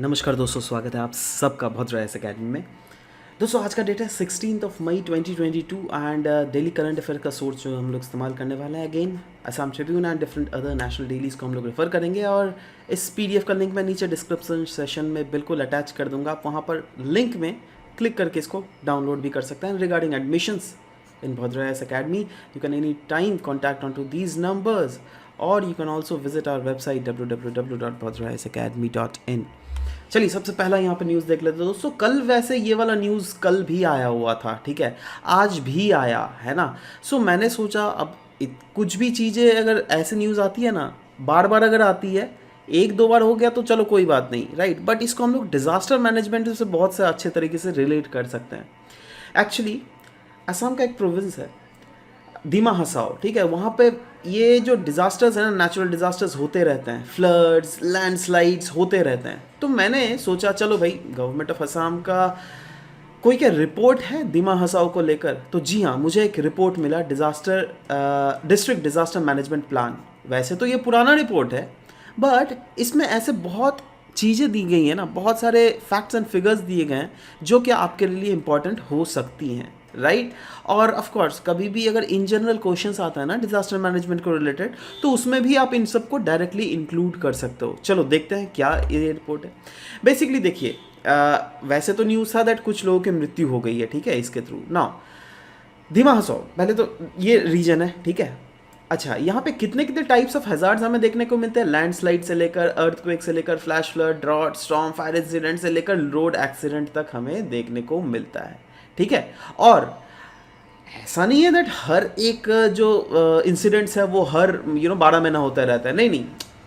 नमस्कार दोस्तों, स्वागत है आप सबका भद्रा एस अकेडमी में। दोस्तों आज का डेट है 16 मई 2022 एंड डेली करंट अफेयर का सोर्स जो हम लोग इस्तेमाल करने वाले हैं again Assam Tribune and different other national dailies को हम लोग रेफर करेंगे। और इस पीडीएफ का लिंक मैं नीचे डिस्क्रिप्शन सेशन में बिल्कुल अटैच कर दूंगा। आप वहाँ पर लिंक में क्लिक करके इसको डाउनलोड भी कर सकते हैं। Regarding admissions in Bhadra IAS Academy, you can anytime contact onto these numbers, or you can also visit our website www.bhadraisacademy.in। चलिए सबसे पहला यहाँ पे न्यूज़ देख लेते हैं दोस्तों। कल वैसे ये वाला न्यूज़ कल भी आया हुआ था, ठीक है, आज भी आया है ना। सो मैंने सोचा अब कुछ भी चीज़ें अगर ऐसे न्यूज़ आती है ना, बार बार अगर आती है, एक दो बार हो गया तो चलो कोई बात नहीं, राइट, बट इसको हम लोग डिज़ास्टर मैनेजमेंट से बहुत से अच्छे तरीके से रिलेट कर सकते हैं। एक्चुअली असम का एक प्रोविंस है दीमा हसाओ, ठीक है, वहाँ पे ये जो डिज़ास्टर्स हैं ना, नेचुरल डिज़ास्टर्स होते रहते हैं, फ्लड्स लैंडस्लाइड्स होते रहते हैं। तो मैंने सोचा चलो भाई गवर्नमेंट ऑफ असम का कोई क्या रिपोर्ट है दीमा हसाओ को लेकर। तो जी हाँ, मुझे एक रिपोर्ट मिला डिस्ट्रिक्ट डिज़ास्टर मैनेजमेंट प्लान। वैसे तो ये पुराना रिपोर्ट है, बट इसमें ऐसे बहुत चीज़ें दी गई हैं ना, बहुत सारे फैक्ट्स एंड फिगर्स दिए गए हैं जो कि आपके लिए इम्पॉर्टेंट हो सकती हैं, राइट। और ऑफ कोर्स कभी भी अगर इन जनरल क्वेश्चंस आता है ना डिजास्टर मैनेजमेंट को रिलेटेड, तो उसमें भी आप इन सबको डायरेक्टली इंक्लूड कर सकते हो। चलो देखते हैं क्या ये रिपोर्ट है। बेसिकली देखिए, वैसे तो न्यूज़ था दैट कुछ लोगों की मृत्यु हो गई है, ठीक है, इसके थ्रू ना। धीमा हंसो, पहले तो ये रीजन है, ठीक है। अच्छा, यहाँ पे कितने कितने टाइप्स ऑफ हैजार्ड्स हमें देखने को मिलते हैं, लैंडस्लाइड से लेकर अर्थक्वेक से लेकर flash flood, drought, storm, fire incident से लेकर रोड एक्सीडेंट तक हमें देखने को मिलता है, ठीक है। और ऐसा नहीं है दैट हर एक जो इंसिडेंट्स है वो हर 12 महीना होता रहता है, नहीं नहीं।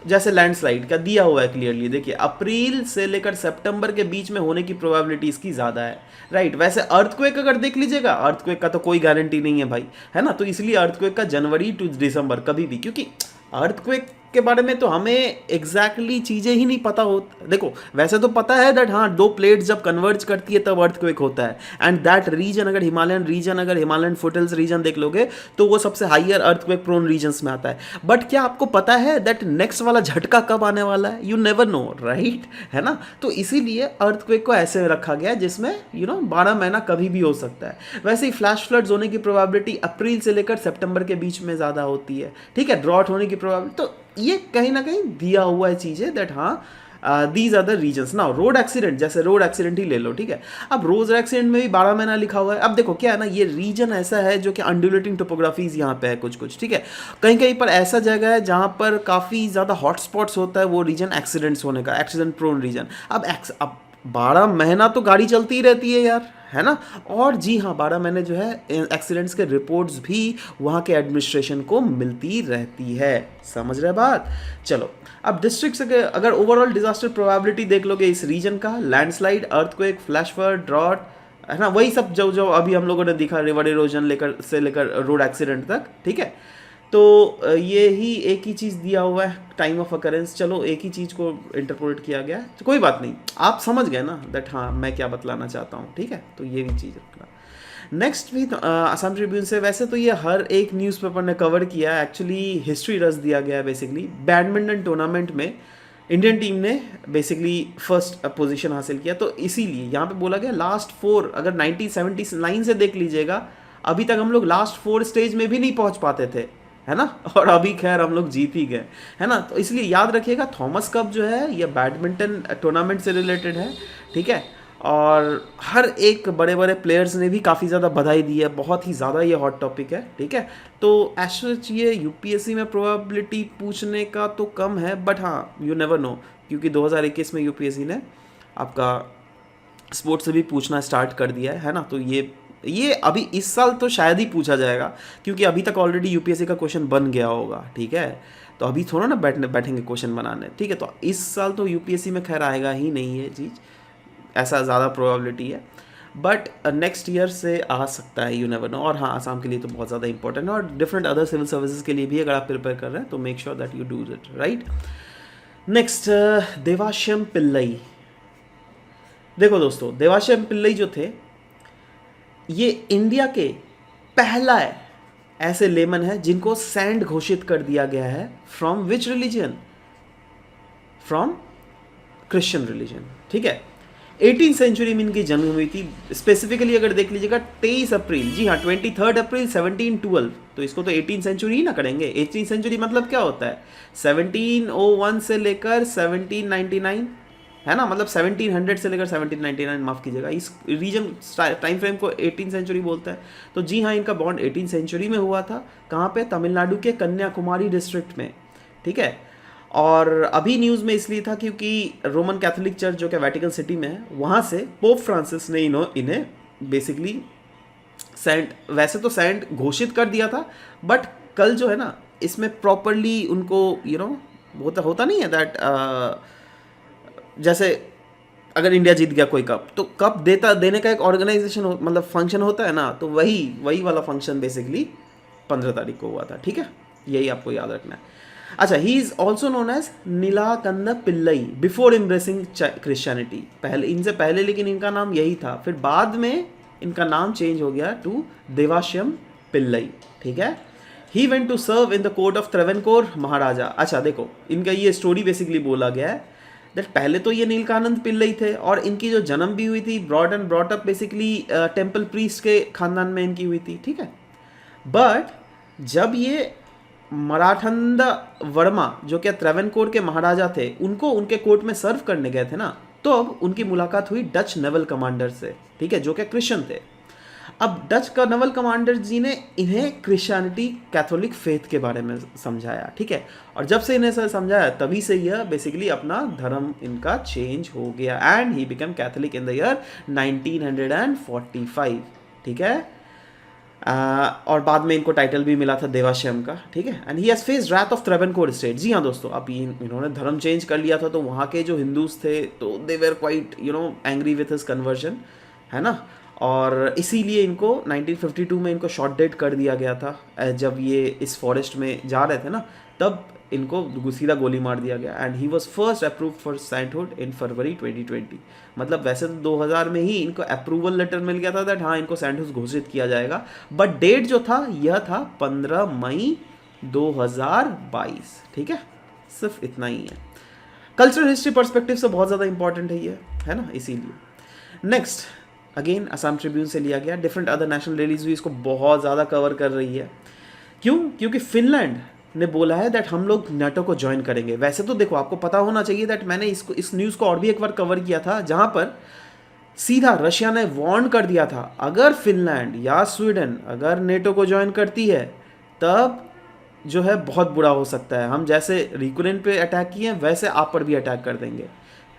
जैसे लैंडस्लाइड का दिया हुआ है क्लियरली, देखिए अप्रैल से लेकर सितंबर के बीच में होने की प्रोबेबिलिटी इसकी ज़्यादा है, राइट। वैसे अर्थक्वेक अगर देख लीजिएगा, अर्थक्वेक का तो कोई गारंटी नहीं है भाई, है ना। तो इसलिए अर्थक्वेक का जनवरी टू दिसंबर कभी भी, क्योंकि अर्थक्वेक के बारे में तो हमें एग्जैक्टली चीज़ें ही नहीं पता हो। देखो वैसे तो पता है दैट हाँ, दो प्लेट्स जब कन्वर्ज करती है तब अर्थक्वेक होता है, एंड दैट रीजन अगर हिमालयन फुटहिल्स रीजन देख लोगे तो वो सबसे हाइयर अर्थक्वेक प्रोन रीजन्स में आता है। बट क्या आपको पता है दैट नेक्स्ट वाला झटका कब आने वाला है? यू नेवर नो, राइट, है ना। तो इसीलिए अर्थक्वेक को ऐसे रखा गया है जिसमें 12 महीना कभी भी हो सकता है। वैसे ही फ्लैश फ्लड्स होने की प्रोबेबिलिटी अप्रैल से लेकर सितंबर के बीच में ज़्यादा होती है, ठीक है। ड्रॉट होने की प्रोबेबिलिटी, तो ये कहीं ना कहीं दिया हुआ है चीज़ें दैट हाँ these are the reasons. Now road accident, जैसे रोड एक्सीडेंट ही ले लो, ठीक है। अब रोड एक्सीडेंट में भी 12 महीना लिखा हुआ है। अब देखो क्या है ना, ये रीजन ऐसा है जो कि अंडुलेटिंग टोपोग्राफीज यहाँ पे है कुछ कुछ, ठीक है। कहीं कहीं पर ऐसा जगह है जहाँ पर काफ़ी ज़्यादा हॉटस्पॉट्स होता है वो रीजन एक्सीडेंट्स होने का, एक्सीडेंट प्रोन रीजन। अब 12 महीना तो गाड़ी चलती ही रहती है यार, है ना। और जी हाँ, 12 महीने जो है एक्सीडेंट्स के रिपोर्ट्स भी वहाँ के एडमिनिस्ट्रेशन को मिलती रहती है। समझ रहे बात? चलो अब डिस्ट्रिक्ट से अगर ओवरऑल डिजास्टर प्रोबेबिलिटी देख लोगे इस रीजन का, landslide, earthquake, flash flood, drought, है ना, वही सब जो जो अभी हम लोगों ने दिखा, रिवर इरोजन लेकर रोड एक्सीडेंट तक, ठीक है। तो ये ही एक ही चीज़ दिया हुआ है, टाइम ऑफ अकरेंस। चलो एक ही चीज़ को इंटरपोलेट किया गया है, तो कोई बात नहीं, आप समझ गए ना दैट हाँ मैं क्या बतलाना चाहता हूँ, ठीक है। तो ये भी चीज़ रखना। नेक्स्ट भी असम ट्रिब्यून से, वैसे तो ये हर एक न्यूज़पेपर ने कवर किया है, एक्चुअली हिस्ट्री रस दिया गया है। बेसिकली बैडमिंटन टूर्नामेंट में इंडियन टीम ने बेसिकली फर्स्ट पोजीशन हासिल किया, तो इसीलिए यहाँ पे बोला गया लास्ट 4, अगर 1979 से देख लीजिएगा, अभी तक हम लोग लास्ट 4 स्टेज में भी नहीं पहुँच पाते थे, है ना। और अभी खैर हम लोग जीत ही गए, है ना। तो इसलिए याद रखिएगा थॉमस कप जो है ये बैडमिंटन टूर्नामेंट से रिलेटेड है, ठीक है। और हर एक बड़े बड़े प्लेयर्स ने भी काफ़ी ज़्यादा बधाई दी है, बहुत ही ज़्यादा ये हॉट टॉपिक है, ठीक है। तो एज ये यूपीएससी में प्रोबेबिलिटी पूछने का तो कम है, बट हाँ यू नेवर नो, क्योंकि 2021 में यूपीएससी ने आपका स्पोर्ट्स से भी पूछना स्टार्ट कर दिया है ना। तो ये अभी इस साल तो शायद ही पूछा जाएगा, क्योंकि अभी तक ऑलरेडी यूपीएससी का क्वेश्चन बन गया होगा, ठीक है। तो अभी थोड़ा ना बैठेंगे क्वेश्चन बनाने, ठीक है। तो इस साल तो यूपीएससी में खैर आएगा ही नहीं है चीज़, ऐसा ज़्यादा प्रोबेबिलिटी है, बट नेक्स्ट ईयर से आ सकता है, यू नेवर नो। और हाँ, आसाम के लिए तो बहुत ज़्यादा इंपॉर्टेंट है, और डिफरेंट अदर सिविल सर्विसेज के लिए भी अगर आप प्रिपेयर कर रहे हैं तो make sure that you do it, right. Next Devasahayam Pillai. देखो दोस्तों, देवाश्यम पिल्लई जो थे ये इंडिया के पहला ऐसे लेमन है जिनको सैंड घोषित कर दिया गया है। From which religion? From Christian religion, ठीक है। 18th सेंचुरी में इनकी जन्म हुई थी। स्पेसिफिकली अगर देख लीजिएगा 23 अप्रैल, जी हाँ 23 अप्रैल 1712, तो इसको तो 18th सेंचुरी ही ना करेंगे। 18th सेंचुरी मतलब क्या होता है, 1701 से लेकर 1799, है ना, मतलब 1700 से लेकर 1799, माफ़ कीजिएगा, इस रीजन टाइम फ्रेम को 18th सेंचुरी बोलता है। तो जी हाँ, इनका बॉन्ड 18th सेंचुरी में हुआ था। कहाँ पे, तमिलनाडु के कन्याकुमारी डिस्ट्रिक्ट में, ठीक है। और अभी न्यूज़ में इसलिए था क्योंकि रोमन कैथोलिक चर्च जो कि वेटिकन सिटी में है, वहाँ से पोप फ्रांसिस ने इन्हें बेसिकली सेंट, वैसे तो सेंट घोषित कर दिया था, बट कल जो है ना इसमें प्रॉपरली उनको होता नहीं है दैट, जैसे अगर इंडिया जीत गया कोई कप, तो कप देने का एक ऑर्गेनाइजेशन मतलब फंक्शन होता है ना, तो वही वाला फंक्शन बेसिकली 15 तारीख को हुआ था, ठीक है। यही आपको याद रखना है। अच्छा, he is also known as Neelakanda Pillai before embracing Christianity. इनसे पहले लेकिन इनका नाम यही था, फिर बाद में इनका नाम चेंज हो गया टू देवाश्यम पिल्लई, ठीक है। He went to serve in the court of Travancore Maharaja. अच्छा देखो, इनका ये स्टोरी बेसिकली बोला गया है दैट पहले तो ये नीलकानंद पिल्लई थे, और इनकी जो जन्म भी हुई थी broad and brought up basically temple priest के खानदान में इनकी हुई थी, ठीक है। बट जब ये मराठंदा वर्मा जो क्या त्रवणकोर के महाराजा थे, उनको उनके कोर्ट में सर्व करने गए थे ना, तो अब उनकी मुलाकात हुई डच नेवल कमांडर से, ठीक है, जो कि क्रिश्चियन थे। अब डच का नेवल कमांडर जी ने इन्हें क्रिश्चियनिटी कैथोलिक फेथ के बारे में समझाया, ठीक है। और जब से इन्हें सर समझाया, तभी से यह बेसिकली अपना धर्म इनका चेंज हो गया, and he become Catholic in the year 1945, ठीक है। और बाद में इनको टाइटल भी मिला था देवाश्यम का, ठीक है। And he has faced wrath of Travancore state. जी हाँ दोस्तों, अब इन्होंने धर्म चेंज कर लिया था, तो वहाँ के जो हिंदूज थे तो they were quite angry with his conversion, है ना। और इसीलिए इनको 1952 में इनको शॉर्ट डेड कर दिया गया था। जब ये इस फॉरेस्ट में जा रहे थे ना, तब इनको सीधा गोली मार दिया गया। And he was first approve for sainthood in February 2020। मतलब वैसे तो 2000 में ही इनको अप्रूवल लेटर मिल गया था दैट हाँ इनको सेंटहुड घोषित किया जाएगा, बट डेट जो था यह था 15 मई 2022, ठीक है। सिर्फ इतना ही है। कल्चरल हिस्ट्री पर्सपेक्टिव से बहुत ज़्यादा इंपॉर्टेंट है ये, है ना, इसीलिए। नेक्स्ट अगेन असम ट्रिब्यून से लिया गया। डिफरेंट अदर नेशनल डेलीज भी इसको बहुत ज़्यादा कवर कर रही है। क्यों? क्योंकि फिनलैंड ने बोला है दैट हम लोग नाटो को ज्वाइन करेंगे। वैसे तो देखो, आपको पता होना चाहिए दैट मैंने इस न्यूज़ को और भी एक बार कवर किया था, जहाँ पर सीधा रशिया ने वार्न कर दिया था, अगर फिनलैंड या स्वीडन अगर नेटो को ज्वाइन करती है, तब जो है बहुत बुरा हो सकता है। हम जैसे यूक्रेन पे अटैक किए वैसे आप पर भी अटैक कर देंगे,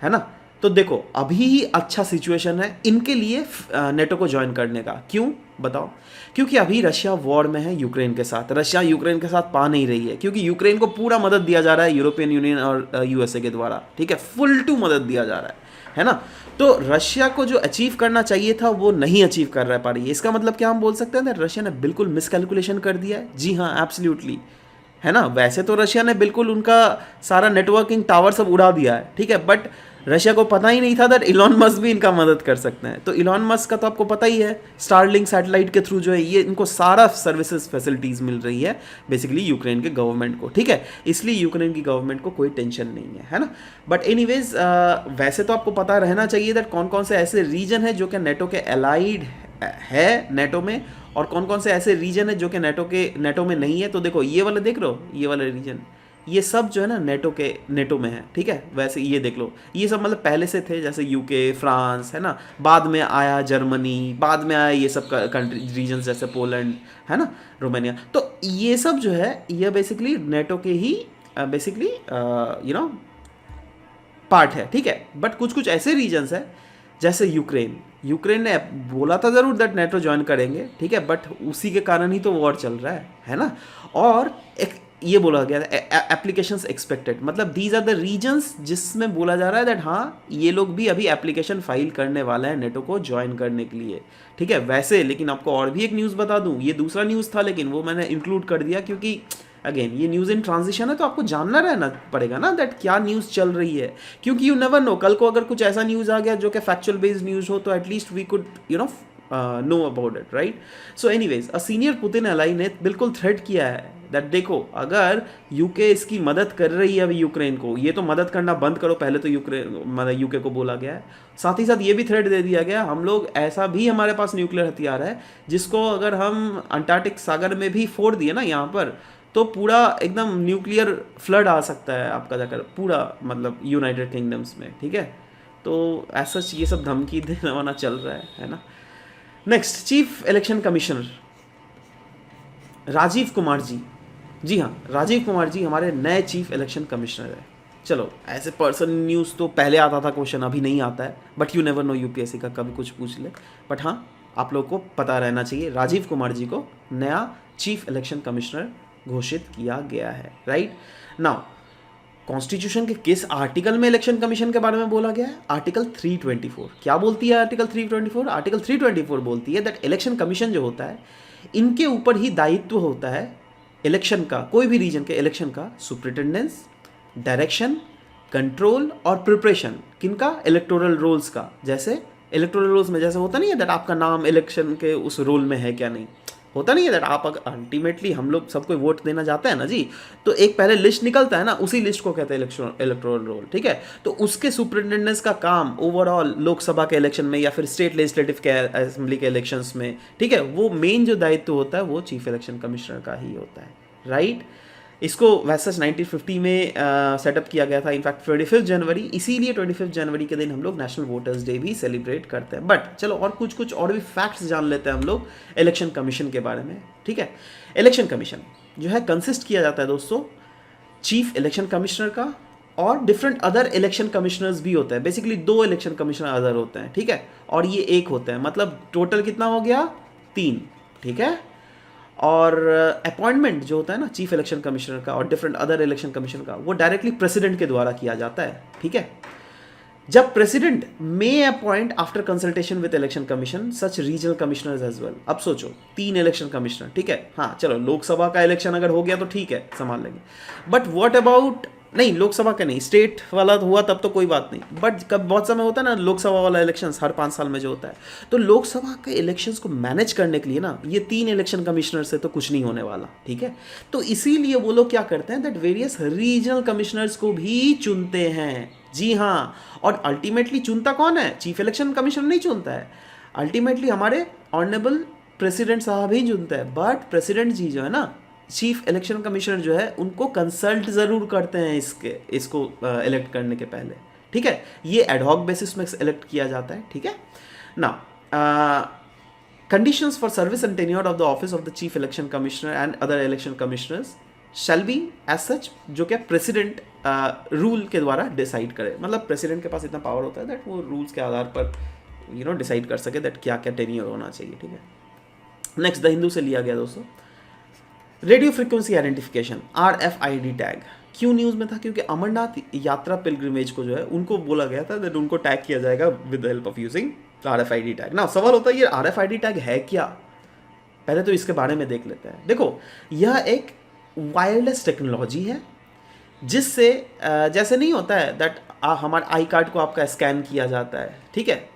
है ना। तो देखो, अभी ही अच्छा सिचुएशन है इनके लिए नेटो को ज्वाइन करने का। क्यों बताओ? क्योंकि अभी रशिया वॉर में है यूक्रेन के साथ। रशिया यूक्रेन के साथ पा नहीं रही है, क्योंकि यूक्रेन को पूरा मदद दिया जा रहा है यूरोपियन यूनियन और यूएसए के द्वारा, ठीक है, फुल टू मदद दिया जा रहा है ना। तो रशिया को जो अचीव करना चाहिए था वो नहीं अचीव कर पा रही है। इसका मतलब क्या हम बोल सकते हैं? रशिया ने बिल्कुल मिसकैलकुलेशन कर दिया है। जी हाँ, एब्सोल्युटली, है ना। वैसे तो रशिया ने बिल्कुल उनका सारा नेटवर्किंग टावर सब उड़ा दिया है, ठीक है, बट रशिया को पता ही नहीं था दैट इलॉन मस्क भी इनका मदद कर सकते हैं। तो इलॉन मस्क का तो आपको पता ही है, स्टारलिंक सैटेलाइट के थ्रू जो है ये इनको सारा सर्विसेज फैसिलिटीज़ मिल रही है बेसिकली यूक्रेन के गवर्नमेंट को, ठीक है। इसलिए यूक्रेन की गवर्नमेंट को कोई टेंशन नहीं है ना। बट एनीवेज, वैसे तो आपको पता रहना चाहिए दैट कौन कौन से ऐसे रीजन है जो कि नेटो के अलाइड है नेटो में, और कौन कौन से ऐसे रीजन है जो कि नेटो में नहीं है। तो देखो, ये वाला देख लो, ये वाला रीजन, ये सब जो है ना नेटो में है, ठीक है। वैसे ये देख लो, ये सब मतलब पहले से थे, जैसे यूके, फ्रांस, है ना, बाद में आया जर्मनी, बाद में आया ये सब कंट्री रीजन जैसे पोलैंड, है ना, रोमानिया। तो ये सब जो है ये बेसिकली नेटो के ही बेसिकली पार्ट है, ठीक है। बट कुछ कुछ ऐसे रीजन्स है जैसे यूक्रेन ने बोला था ज़रूर दैट नेटो ज्वाइन करेंगे, ठीक है, बट उसी के कारण ही तो वॉर चल रहा है ना। और एक ये बोला गया था एप्लीकेशंस एक्सपेक्टेड, मतलब दीज आर द रीजन्स जिसमें बोला जा रहा है दैट हाँ ये लोग भी अभी एप्लीकेशन फाइल करने वाला है नेटो को ज्वाइन करने के लिए, ठीक है। वैसे लेकिन आपको और भी एक न्यूज़ बता दूं, ये दूसरा न्यूज़ था लेकिन वो मैंने इंक्लूड कर दिया क्योंकि अगेन ये न्यूज़ इन ट्रांजिशन है, तो आपको जानना रहना पड़ेगा ना दैट क्या न्यूज़ चल रही है, क्योंकि यू नेवर नो, कल को अगर कुछ ऐसा न्यूज़ आ गया जो कि फैक्चुअल बेस्ड न्यूज़ हो, तो at least we could know about it, right. So anyways, a senior Putin ally ने बिल्कुल थ्रेट किया है दैट देखो अगर यूके इसकी मदद कर रही है अभी यूक्रेन को, ये तो मदद करना बंद करो, पहले तो यूक्रेन मतलब यूके को बोला गया है, साथ ही साथ ये भी थ्रेट दे दिया गया हम लोग ऐसा भी हमारे पास न्यूक्लियर हथियार है जिसको अगर हम अंटार्कटिक सागर में भी फोड़ दिए ना यहाँ पर, तो पूरा एकदम न्यूक्लियर फ्लड आ सकता है आपका जाकर पूरा मतलब यूनाइटेड किंगडम्स में, ठीक है। तो ऐसा ये सब धमकी देना वाना चल रहा है ना। Next, chief election commissioner Rajeev Kumar ji, जी हाँ राजीव कुमार जी हमारे नए चीफ इलेक्शन कमिश्नर है। चलो ऐसे पर्सन न्यूज़ तो पहले आता था क्वेश्चन, अभी नहीं आता है, but you never know UPSC का कभी कुछ पूछ ले, बट हाँ आप लोग को पता रहना चाहिए राजीव कुमार जी को नया चीफ इलेक्शन कमिश्नर घोषित किया गया है, राइट। नाउ कॉन्स्टिट्यूशन के किस आर्टिकल में इलेक्शन कमीशन के बारे में बोला गया है? आर्टिकल 324। क्या बोलती है आर्टिकल 324? आर्टिकल 324 बोलती है दैट इलेक्शन कमीशन जो होता है इनके ऊपर ही दायित्व होता है इलेक्शन का, कोई भी रीजन के इलेक्शन का सुपरिटेंडेंस, डायरेक्शन, कंट्रोल और प्रिपरेशन, किनका? इलेक्टोरल रोल्स का। जैसे इलेक्टोरल रोल्स में जैसे होता नहीं है दैट आपका नाम इलेक्शन के उस रोल में है क्या नहीं, होता नहीं है दैट आप अल्टीमेटली हम लोग सबको वोट देना जाता है ना जी, तो एक पहले लिस्ट निकलता है ना, उसी लिस्ट को कहते हैं इलेक्टोरल रोल, ठीक है। तो उसके सुपरिटेंडेंस का काम ओवरऑल लोकसभा के इलेक्शन में या फिर स्टेट लेजिस्लेटिव के असेंबली के इलेक्शंस में, ठीक है, वो मेन जो दायित्व होता है वो चीफ इलेक्शन कमिश्नर का ही होता है, राइट। इसको वैसे 1950 में सेटअप किया गया था, इनफैक्ट 25 जनवरी, इसीलिए 25 जनवरी के दिन हम लोग नेशनल वोटर्स डे भी सेलिब्रेट करते हैं। बट चलो और कुछ और भी फैक्ट्स जान लेते हैं हम लोग इलेक्शन कमीशन के बारे में, ठीक है। इलेक्शन कमीशन जो है कंसिस्ट किया जाता है दोस्तों चीफ इलेक्शन कमिश्नर का और डिफरेंट अदर इलेक्शन कमिश्नर्स भी होते हैं। बेसिकली 2 इलेक्शन कमिश्नर अदर होते हैं, ठीक है, और ये एक होते हैं, मतलब टोटल कितना हो गया? 3, ठीक है। और अपॉइंटमेंट जो होता है ना चीफ इलेक्शन कमिश्नर का और डिफरेंट अदर इलेक्शन कमीशन का, वो डायरेक्टली प्रेसिडेंट के द्वारा किया जाता है, ठीक है। जब president may appoint after consultation with election commission such regional commissioners as well. अब सोचो 3 इलेक्शन कमिश्नर, ठीक है, हाँ चलो लोकसभा का इलेक्शन अगर हो गया तो ठीक है संभाल लेंगे, बट व्हाट अबाउट, नहीं लोकसभा का नहीं, स्टेट वाला हुआ तब तो कोई बात नहीं, बट कब बहुत समय होता है ना लोकसभा वाला इलेक्शंस हर 5 साल में जो होता है, तो लोकसभा के इलेक्शंस को मैनेज करने के लिए ना ये 3 इलेक्शन कमिश्नर से तो कुछ नहीं होने वाला, ठीक है। तो इसीलिए वो लोग क्या करते हैं दैट वेरियस रीजनल कमिश्नर्स को भी चुनते हैं, जी हाँ। और अल्टीमेटली चुनता कौन है? चीफ इलेक्शन कमिश्नर नहीं चुनता है, अल्टीमेटली हमारे ऑनरेबल प्रेसिडेंट साहब ही चुनते हैं। बट प्रेसिडेंट जी जो है ना चीफ इलेक्शन कमिश्नर जो है उनको कंसल्ट ज़रूर करते हैं इसको इलेक्ट करने के पहले, ठीक है। ये एडहॉक बेसिस में इलेक्ट किया जाता है, ठीक है ना। Conditions for service and tenure of the office of the chief election commissioner and other election commissioners shall be as such, जो कि प्रेसिडेंट रूल के द्वारा डिसाइड करे, मतलब प्रेसिडेंट के पास इतना पावर होता है दैट वो रूल्स के आधार पर डिसाइड कर सके दैट क्या क्या टेन्योर होना चाहिए, ठीक है। नेक्स्ट द हिंदू से लिया गया दोस्तों, radio frequency identification RFID tag क्यों न्यूज़ में था? क्योंकि अमरनाथ यात्रा पिलग्रिमेज को जो है उनको बोला गया था दैट उनको टैग किया जाएगा with the help of using RFID tag. ना सवाल होता है ये RFID टैग है क्या? पहले तो इसके बारे में देख लेते हैं। देखो यह एक वायरलेस टेक्नोलॉजी है जिससे जैसे नहीं होता है दैट हमारे आई कार्ड को आपका स्कैन किया जाता है, ठीक है,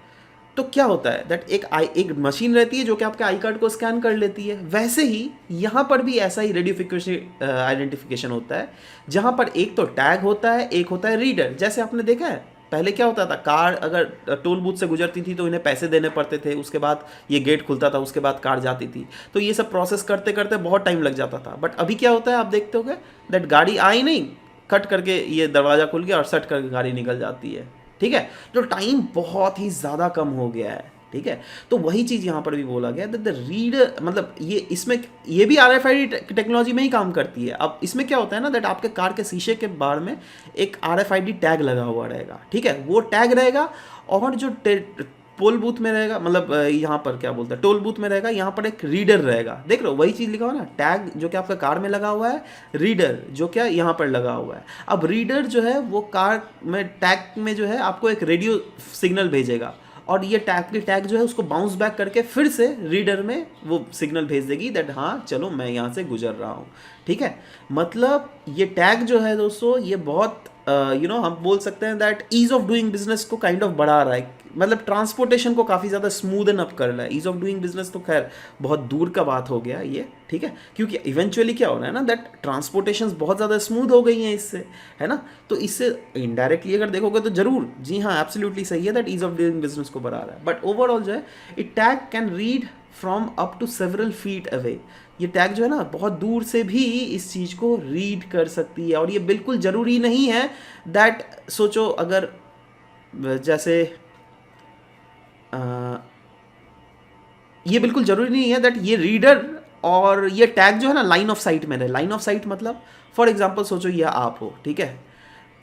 तो क्या होता है दैट एक मशीन रहती है जो कि आपके आई कार्ड को स्कैन कर लेती है, वैसे ही यहाँ पर भी ऐसा ही रेडियो फ्रिक्वेंसी आइडेंटिफिकेशन होता है जहाँ पर एक तो टैग होता है, एक होता है रीडर। जैसे आपने देखा है पहले क्या होता था, कार अगर टोल बूथ से गुजरती थी तो इन्हें पैसे देने पड़ते थे, उसके बाद ये गेट खुलता था, उसके बाद कार जाती थी, तो ये सब प्रोसेस करते करते बहुत टाइम लग जाता था। बट अभी क्या होता है आप देखते होगे दैट गाड़ी आई नहीं, कट करके ये दरवाज़ा खुल गया और सट करके गाड़ी निकल जाती है, ठीक है। तो टाइम बहुत ही ज़्यादा कम हो गया है, ठीक है। तो वही चीज़ यहाँ पर भी बोला गया दैट द रीडर, मतलब ये भी RFID टेक्नोलॉजी में ही काम करती है। अब इसमें क्या होता है ना दैट आपके कार के शीशे के बाहर में एक RFID टैग लगा हुआ रहेगा, ठीक है, वो टैग रहेगा और जो टोल बूथ में रहेगा, मतलब यहाँ पर क्या बोलते हैं टोल बूथ में रहेगा, यहाँ पर एक रीडर रहेगा। देख लो वही चीज़ लिखा हुआ ना, टैग जो कि आपका कार में लगा हुआ है, रीडर जो क्या यहाँ पर लगा हुआ है। अब रीडर जो है वो कार में टैग में जो है आपको एक रेडियो सिग्नल भेजेगा और ये टैग जो है उसको बाउंस बैक करके फिर से रीडर में वो सिग्नल भेज देगी दैट हाँ चलो मैं यहाँ से गुजर रहा हूँ, ठीक है। मतलब ये टैग जो है दोस्तों ये बहुत हम बोल सकते हैं that ease of doing business को काइंड ऑफ बढ़ा रहा है। मतलब ट्रांसपोर्टेशन को काफ़ी ज़्यादा स्मूदन अप कर रहा है। ईज ऑफ डूइंग बिजनेस तो खैर बहुत दूर का बात हो गया ये, ठीक है, क्योंकि इवेंचुअली क्या हो रहा है ना, दैट ट्रांसपोर्टेशन बहुत ज़्यादा स्मूथ हो गई हैं इससे, है ना। तो इससे इनडायरेक्टली अगर देखोगे तो जरूर, जी हाँ, एब्सोल्युटली सही है that ease of doing business को बढ़ा रहा है। बट ओवरऑल जो है, it tag can read from up to several feet away. ये टैग जो है ना बहुत दूर से भी इस चीज़ को रीड कर सकती है। और ये बिल्कुल ज़रूरी नहीं है दैट, सोचो अगर जैसे ये बिल्कुल ज़रूरी नहीं है दैट ये रीडर और ये टैग जो है ना लाइन ऑफ साइट में रहे। लाइन ऑफ साइट मतलब फॉर एग्जांपल सोचो ये आप हो, ठीक है,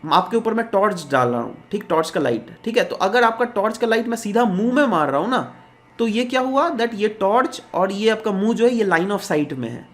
आपके ऊपर मैं टॉर्च डाल रहा हूँ, ठीक, टॉर्च का लाइट, ठीक है, तो अगर आपका टॉर्च का लाइट मैं सीधा मुंह में मार रहा हूँ ना, तो ये क्या हुआ दैट ये टॉर्च और ये आपका मुंह जो है ये लाइन ऑफ साइट में है,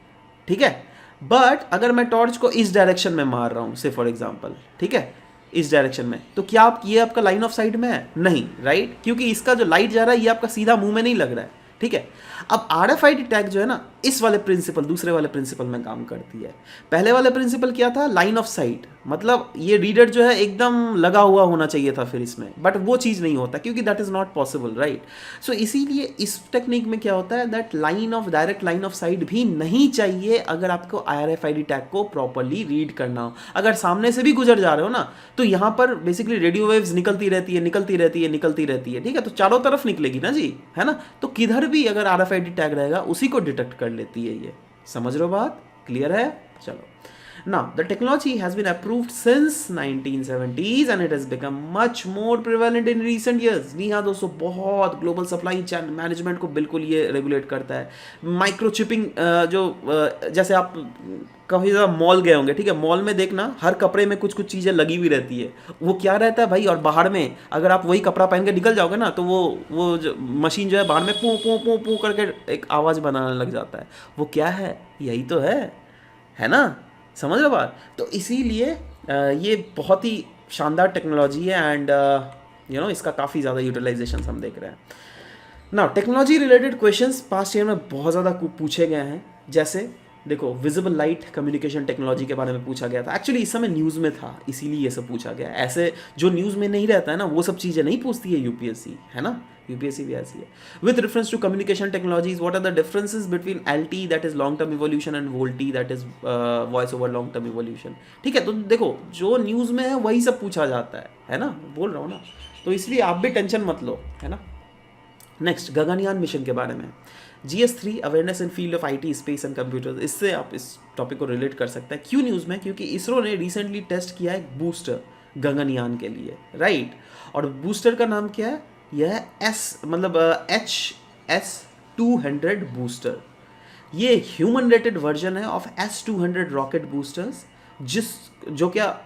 ठीक है। बट अगर मैं टॉर्च को इस डायरेक्शन में मार रहा हूँ से फॉर एग्जांपल, ठीक है, इस डायरेक्शन में, तो क्या आप ये आपका लाइन ऑफ साइट में है? नहीं, राइट, क्योंकि इसका जो लाइट जा रहा है ये आपका सीधा मुंह में नहीं लग रहा है, ठीक है। अब RFID टैग जो है ना इस वाले प्रिंसिपल, दूसरे वाले प्रिंसिपल में काम करती है। पहले वाले प्रिंसिपल क्या था? लाइन ऑफ साइट, मतलब ये रीडर जो है एकदम लगा हुआ होना चाहिए था फिर इसमें, बट वो चीज़ नहीं होता क्योंकि that is not possible, right. So इसीलिए इस टेक्निक में क्या होता है that direct line of sight भी नहीं चाहिए अगर आपको RFID टैग को प्रॉपरली रीड करना हो। अगर सामने से भी गुजर जा रहे हो ना, तो यहाँ पर बेसिकली रेडियो वेव्स निकलती रहती है, ठीक है, तो चारों तरफ निकलेगी ना जी, है ना, तो किधर भी अगर RFID टैग रहेगा उसी को डिटेक्ट कर लेती है ये। समझ रहे हो बात? क्लियर है? चलो। Now, the technology has been approved since 1970s and it has become much more prevalent in recent years. जी हाँ दोस्तों, बहुत ग्लोबल सप्लाई चैन मैनेजमेंट को बिल्कुल ये रेगुलेट करता है। माइक्रोचिपिंग जैसे आप काफ़ी ज़्यादा मॉल गए होंगे, ठीक है, मॉल में देखना हर कपड़े में कुछ कुछ चीज़ें लगी हुई रहती है। वो क्या रहता है भाई, और बाहर में अगर आप वही कपड़ा पहन के निकल जाओगे ना, तो वो जो मशीन जो है बाहर में पू पू पू पू करके एक आवाज़ बनाने लग जाता है। वो क्या है? यही तो है ना, समझ लो बात। तो इसीलिए ये बहुत ही शानदार टेक्नोलॉजी है एंड इसका काफ़ी ज़्यादा यूटिलाइजेशन हम देख रहे हैं ना। Technology related questions past year में बहुत ज़्यादा पूछे गए हैं। जैसे देखो, विजिबल लाइट कम्युनिकेशन टेक्नोलॉजी के बारे में पूछा गया था। एक्चुअली इस समय न्यूज़ में था, इसीलिए ये सब पूछा गया। ऐसे जो न्यूज़ में नहीं रहता है ना, वो सब चीज़ें नहीं पूछती है यूपीएससी, है ना, यूपीएससी भी ऐसी है। With reference to communication technologies, what are the differences between LTE that is long term evolution and VoLTE that is voice over long term evolution, ठीक है। तो देखो, जो न्यूज़ में है वही सब पूछा जाता है ना, बोल रहा हूँ ना, तो इसलिए आप भी टेंशन मत लो, है ना। नेक्स्ट, गगनयान मिशन के बारे में, GS3 awareness in field of IT space and computers. इससे आप इस टॉपिक को रिलेट कर सकते हैं। क्यों न्यूज़ में? क्योंकि इसरो ने रिसेंटली टेस्ट किया है बूस्टर गगनयान के लिए, राइट। और बूस्टर का नाम क्या है? यह है HS200 बूस्टर। ये ह्यूमन रेटेड वर्जन है ऑफ S200 रॉकेट बूस्टर्स, जो क्या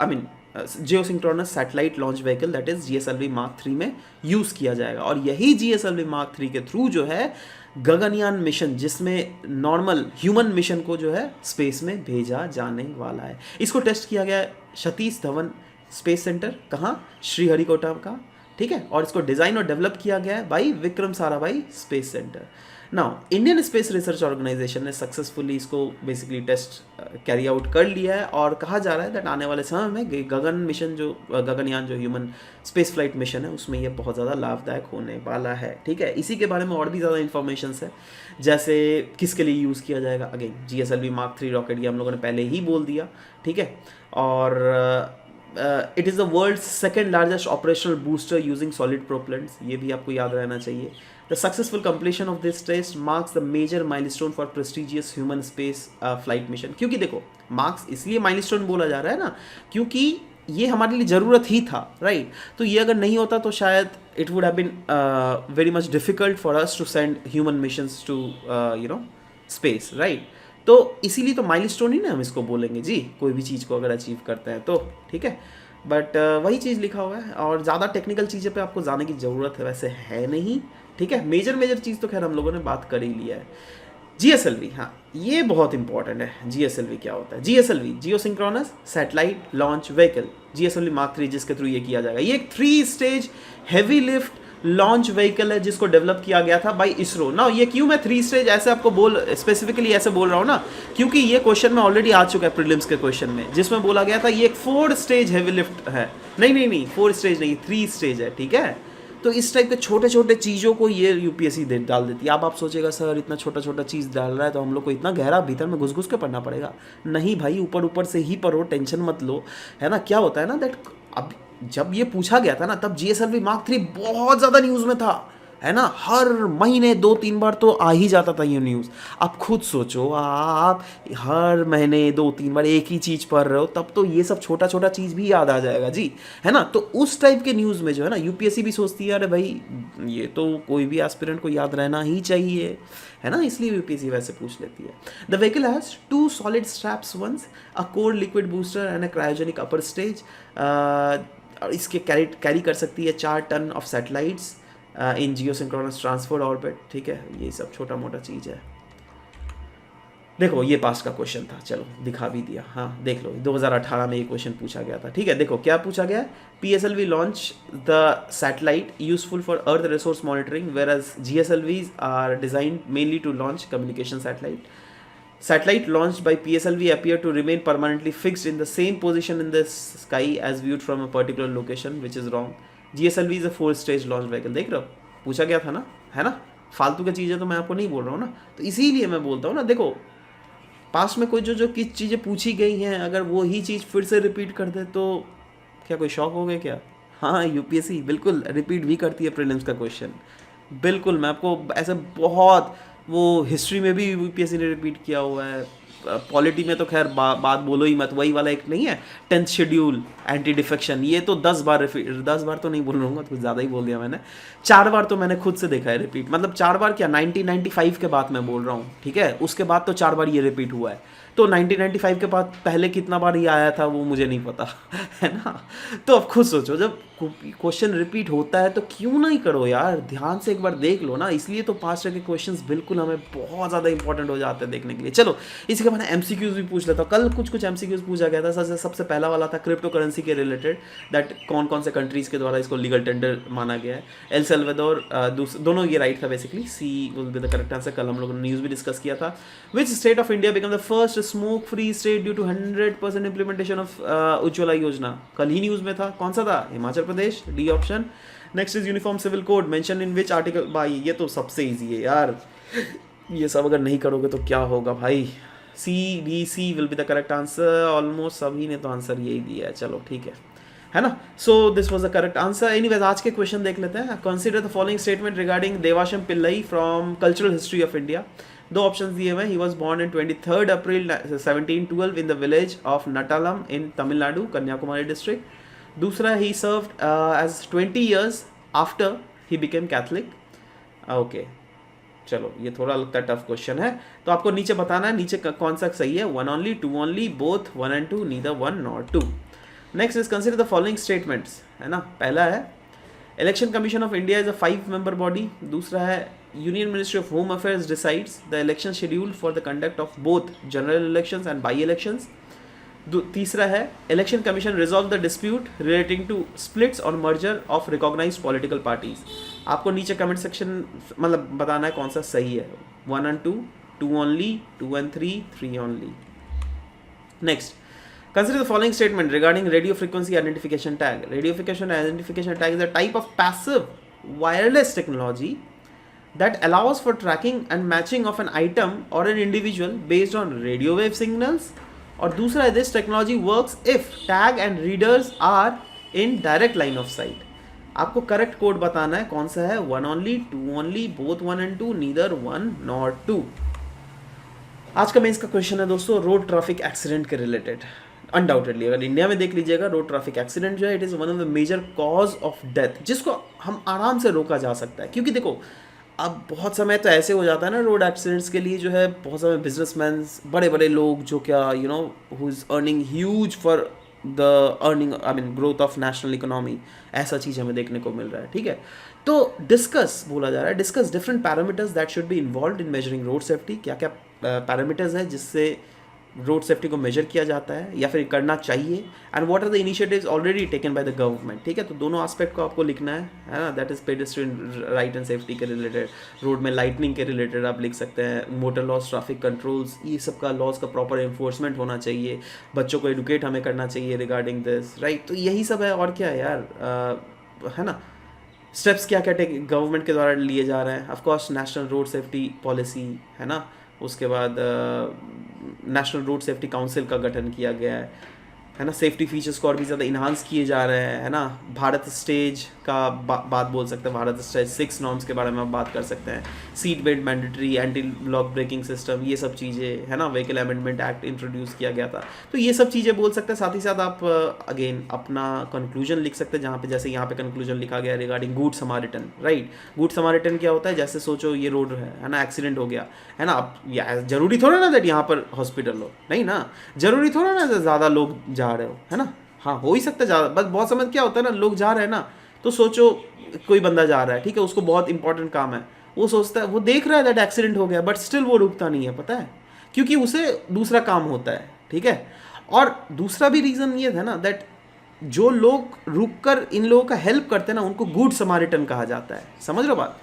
geosynchronous satellite launch vehicle that is GSLV Mark 3 में यूज़ किया जाएगा। और यही GSLV Mark 3 के थ्रू जो है गगनयान मिशन, जिसमें नॉर्मल ह्यूमन मिशन को जो है स्पेस में भेजा जाने वाला है। इसको टेस्ट किया गया है सतीश धवन स्पेस सेंटर, कहाँ? श्रीहरिकोटा का, ठीक है। और इसको डिज़ाइन और डेवलप किया गया है by Vikram Sarabhai space centre. Now Indian space research organisation ने सक्सेसफुली इसको बेसिकली टेस्ट कैरी आउट कर लिया है। और कहा जा रहा है दैट आने वाले समय में गगनयान जो ह्यूमन स्पेस फ्लाइट मिशन है, उसमें ये बहुत ज़्यादा लाभदायक होने वाला है, ठीक है। इसी के बारे में और भी ज़्यादा इन्फॉर्मेशन है, जैसे किसके लिए यूज़ किया जाएगा। अगेन GSLV Mark 3 रॉकेट, ये हम लोगों ने पहले ही बोल दिया, ठीक है। और it is the world's second largest operational booster using solid propellants, ये भी आपको याद रहना चाहिए। The successful completion of this test marks the major milestone for prestigious human space flight mission. क्योंकि देखो, मार्क्स इसलिए माइलस्टोन बोला जा रहा है ना, क्योंकि ये हमारे लिए ज़रूरत ही था, राइट। तो ये अगर नहीं होता तो शायद it would have been very much difficult for us to send human missions to space, right. तो इसीलिए तो माइलस्टोन ही ना हम इसको बोलेंगे जी, कोई भी चीज़ को अगर अचीव करते हैं तो, ठीक है। बट वही चीज़ लिखा हुआ है और ज़्यादा टेक्निकल चीज़ें पे आपको जाने की ज़रूरत है वैसे है नहीं, ठीक है। मेजर चीज़ तो खैर हम लोगों ने बात कर ही लिया है। GSLV, हाँ ये बहुत इंपॉर्टेंट है। GSLV क्या होता है? GSLV geosynchronous satellite launch vehicle, GSLV Mark 3 जिसके थ्रू ये किया जाएगा। ये एक 3 stage heavy lift launch vehicle है जिसको डेवलप किया गया था बाय इसरो। ना ये क्यों मैं 3 स्टेज ऐसे आपको स्पेसिफिकली ऐसे बोल रहा हूँ ना, क्योंकि ये क्वेश्चन में ऑलरेडी आ चुका है प्रीलिम्स के क्वेश्चन में, जिसमें बोला गया था ये एक 4 स्टेज हैवी लिफ्ट है। नहीं 4 स्टेज नहीं, 3 स्टेज है, ठीक है। तो इस टाइप के छोटे छोटे चीज़ों को ये यूपीएससी डाल देती है। अब आप सोचेगा सर इतना छोटा छोटा चीज़ डाल रहा है तो हम लोग को इतना गहरा भीतर में घुस घुस के पढ़ना पड़ेगा। नहीं भाई, ऊपर ऊपर से ही पढ़ो, टेंशन मत लो, है ना। क्या होता है ना दैट अब जब ये पूछा गया था ना तब जीएसएलवी मार्क 3 बहुत ज़्यादा न्यूज़ में था, है ना। हर महीने 2-3 बार तो आ ही जाता था ये न्यूज़। आप खुद सोचो, आप हर महीने 2-3 बार एक ही चीज़ पढ़ रहे हो तब तो ये सब छोटा छोटा चीज़ भी याद आ जाएगा जी, है ना। तो उस टाइप के न्यूज़ में जो है ना यूपीएससी भी सोचती है अरे भाई ये तो कोई भी एस्पिरेंट को याद रहना ही चाहिए, है ना, इसलिए यूपीएससी वैसे पूछ लेती है। The vehicle has 2 solid straps ones, a core liquid booster and a cryogenic upper stage. इसके कैरी कर सकती है 4 ton of satellites in geosynchronous transfer orbit, ठीक है। ये सब छोटा मोटा चीज़ है। देखो ये पास्ट का क्वेश्चन था, चलो दिखा भी दिया। हाँ देख लो 2018 में ये क्वेश्चन पूछा गया था, ठीक है। देखो क्या पूछा गया है, PSLV launch the satellite useful for earth resource monitoring whereas GSLVs are designed mainly to launch communication satellite. Satellite launched by PSLV appear to remain permanently fixed in the same position in the sky as viewed from a particular location, which is wrong. GSLV is a 4-stage launch vehicle. देख रहे हो पूछा गया था ना, है ना। फालतू की चीज़ें तो मैं आपको नहीं बोल रहा हूँ ना, तो इसीलिए मैं बोलता हूँ ना। देखो पास्ट में कोई जो किस चीज़ें पूछी गई हैं अगर वो ही चीज़ फिर से रिपीट कर दे तो क्या कोई शौक हो गया क्या। हाँ यूपीएससी बिल्कुल रिपीट भी करती है प्रीलिम्स का क्वेश्चन, बिल्कुल। मैं आपको ऐसे बहुत, वो हिस्ट्री में भी यूपीएससी ने रिपीट किया हुआ है, पॉलिटी में तो खैर बात बोलो ही मत। वही वाला एक नहीं है 10th शेड्यूल एंटी डिफेक्शन, ये तो 10 बार 10 बार तो नहीं बोल रहा हूँ, कुछ ज़्यादा ही बोल दिया मैंने। 4 बार तो मैंने खुद से देखा है रिपीट, मतलब 4 बार क्या 1995 के बाद मैं बोल रहा हूँ, ठीक है। उसके बाद तो 4 बार ये रिपीट हुआ है। तो 1995 के बाद पहले कितना बार ये आया था वो मुझे नहीं पता, है ना। तो अब खुद सोचो जब क्वेश्चन रिपीट होता है तो क्यों नहीं करो यार, ध्यान से एक बार देख लो ना। इसलिए तो पास्ट के क्वेश्चंस बिल्कुल हमें बहुत ज़्यादा इंपॉर्टेंट हो जाते हैं देखने के लिए। चलो इसी के बाद एमसीक्यूज भी पूछ लेता हूँ। कल कुछ एमसीक्यूज पूछा गया था। सबसे पहला वाला था क्रिप्टो करेंसी के रिलेटेड, दैट कौन कौन से कंट्रीज के द्वारा इसको लीगल टेंडर माना गया है। एल सल्वाडोर, दोनों ये राइट था basically, C will be the correct answer. कल हम लोगों ने न्यूज़ भी डिस्कस किया था। Which state of India become the first smoke free state due to 100% implementation of Ujjwala Yojana. कल ही न्यूज़ में था, कौन सा था, Himachal Pradesh, D option. Next is uniform civil code mention in which article. भाई ये तो सबसे इजी है यार, ये सब अगर नहीं करोगे तो क्या होगा भाई। CBC will be the correct answer. Almost सभी ने तो आंसर यही दिया है, चलो ठीक है ना। So this was the correct answer. Anyways आज के क्वेश्चन देख लेते हैं। Consider the following statement regarding Devasahayam Pillai from cultural history of India. 2 options दिए हुए हैं। He was born in 23 April 1712 in the village of Nattalam in Tamil Nadu, Kanyakumari district. दूसरा he served as 20 years after he became Catholic. Okay चलो ये थोड़ा लगता है tough question है, तो आपको नीचे बताना है नीचे कौन सा सही है, 1 only, 2 only, both 1 and 2, neither 1 nor 2। Next is consider the following statements, है ना। पहला है election commission of India is a 5-member body. दूसरा है union ministry of home affairs decides the election schedule for the conduct of both general elections and by elections. तीसरा है election commission resolve the dispute relating to splits और merger of recognised political parties. आपको नीचे comment section मतलब बताना है कौन सा सही है, 1 and 2, 2 only, 2 and 3, 3 only। Next consider the following statement regarding radio frequency identification tag. Radio frequency identification tag is a type of passive wireless technology that allows for tracking and matching of an item or an individual based on radio wave signals। और दूसरा है this technology works if tag and readers are in direct line of sight। आपको correct code बताना है कौन सा है, 1 only, 2 only, both 1 and 2, neither 1 nor 2। आज का मेंस का क्वेश्चन है दोस्तों रोड ट्रैफिक एक्सीडेंट के रिलेटेड। अनडाउटेडली अगर इंडिया में देख लीजिएगा रोड ट्रैफिक एक्सीडेंट जो है it is one of the major cause of death, जिसको हम आराम से रोका जा सकता है। क्योंकि देखो अब बहुत समय तो ऐसे हो जाता है ना रोड एक्सीडेंट्स के लिए जो है बहुत सारे बिजनेसमैन, बड़े बड़े लोग जो क्या who is earning huge for the earning growth of national economy, ऐसा चीज़ हमें देखने को मिल रहा है। ठीक है, तो डिस्कस बोला जा रहा है, discuss different parameters that should be involve in measuring road safety. क्या क्या पैरामीटर्स हैं जिससे रोड सेफ्टी को मेजर किया जाता है या फिर करना चाहिए, and what are the initiatives already taken by the government. ठीक है, तो दोनों एस्पेक्ट को आपको लिखना है ना। That is pedestrian right and safety के रिलेटेड, रोड में लाइटनिंग के रिलेटेड आप लिख सकते हैं, मोटर लॉस, ट्रैफिक कंट्रोल्स, ये सब का लॉस का प्रॉपर एनफोर्समेंट होना चाहिए, बच्चों को एडुकेट हमें करना चाहिए रिगार्डिंग दिस, राइट। तो यही सब है और क्या है यार, है ना। स्टेप्स क्या क्या गवर्नमेंट के द्वारा लिए जा रहे हैं, of course national road safety policy है ना, उसके बाद नेशनल रोड सेफ्टी काउंसिल का गठन किया गया है ना, सेफ्टी फीचर्स को और भी ज़्यादा इन्हांस किए जा रहे हैं है ना, भारत स्टेज का बात बोल सकते हैं, भारत स्टेज 6 नॉर्म्स के बारे में हम बात कर सकते हैं, seat belt mandatory, anti lock braking system, ये सब चीज़ें है ना, व्हीकल अमेंडमेंट एक्ट इंट्रोड्यूस किया गया था, तो ये सब चीज़ें बोल सकते हैं। साथ ही साथ आप अगेन अपना कंक्लूजन लिख सकते हैं, जहाँ पे जैसे यहाँ पे कंक्लूजन लिखा गया regarding good Samaritan, right. Good Samaritan क्या होता है, जैसे सोचो ये रोड है ना, एक्सीडेंट हो गया है ना, अब जरूरी थोड़ा ना दैट यहाँ पर हॉस्पिटल हो, नहीं ना, जरूरी थोड़ा ना ज़्यादा लोग जा रहे हो है ना, हाँ हो ही सकता है ज़्यादा, बस बहुत समय क्या होता है ना, लोग जा रहे हैं ना, तो सोचो कोई बंदा जा रहा है, ठीक है, उसको बहुत इंपॉर्टेंट काम है, वो सोचता है, वो देख रहा है दैट एक्सीडेंट हो गया, बट स्टिल वो रुकता नहीं है, पता है, क्योंकि उसे दूसरा काम होता है, ठीक है। और दूसरा भी रीज़न ये था ना दैट जो लोग रुक कर इन लोगों का हेल्प करते हैं ना, उनको गुड समारिटन कहा जाता है, समझ रहे हो बात।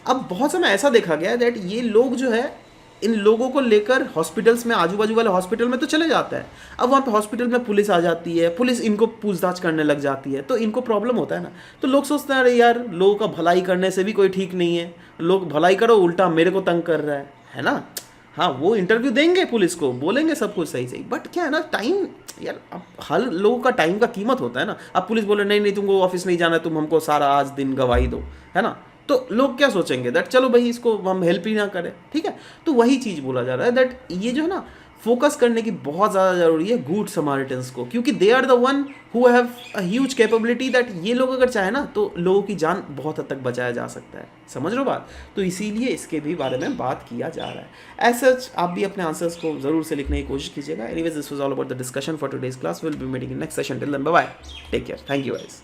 अब बहुत समय ऐसा देखा गया है दैट ये लोग जो है इन लोगों को लेकर हॉस्पिटल्स में, आजू बाजू वाले हॉस्पिटल में तो चले जाता है, अब वहाँ पे हॉस्पिटल में पुलिस आ जाती है, पुलिस इनको पूछताछ करने लग जाती है, तो इनको प्रॉब्लम होता है ना, तो लोग सोचते हैं अरे यार लोगों का भलाई करने से भी कोई ठीक नहीं है, लोग भलाई करो उल्टा मेरे को तंग कर रहा है ना। हाँ वो इंटरव्यू देंगे, पुलिस को बोलेंगे सब कुछ सही सही, बट क्या है ना टाइम, यार अब हर लोगों का टाइम का कीमत होता है ना, अब पुलिस बोले नहीं नहीं तुमको ऑफिस नहीं जाना, तुम हमको सारा आज दिन गवाही दो है ना, तो लोग क्या सोचेंगे दैट चलो भाई इसको हम हेल्प ही ना करें, ठीक है। तो वही चीज़ बोला जा रहा है दैट ये जो है ना फोकस करने की बहुत ज़्यादा ज़रूरी है गुड समारिटन्स को, क्योंकि they are the one who have a huge capability that ये लोग अगर चाहे ना तो लोगों की जान बहुत हद तक बचाया जा सकता है, समझ रहे हो बात। तो इसीलिए इसके भी बारे में बात किया जा रहा है। एज सच आप भी अपने आंसर्स को ज़रूर से लिखने की कोशिश कीजिएगा। Anyways this was all about the discussion for today's class, will be meeting in next session, till then bye bye, take care, thank you guys.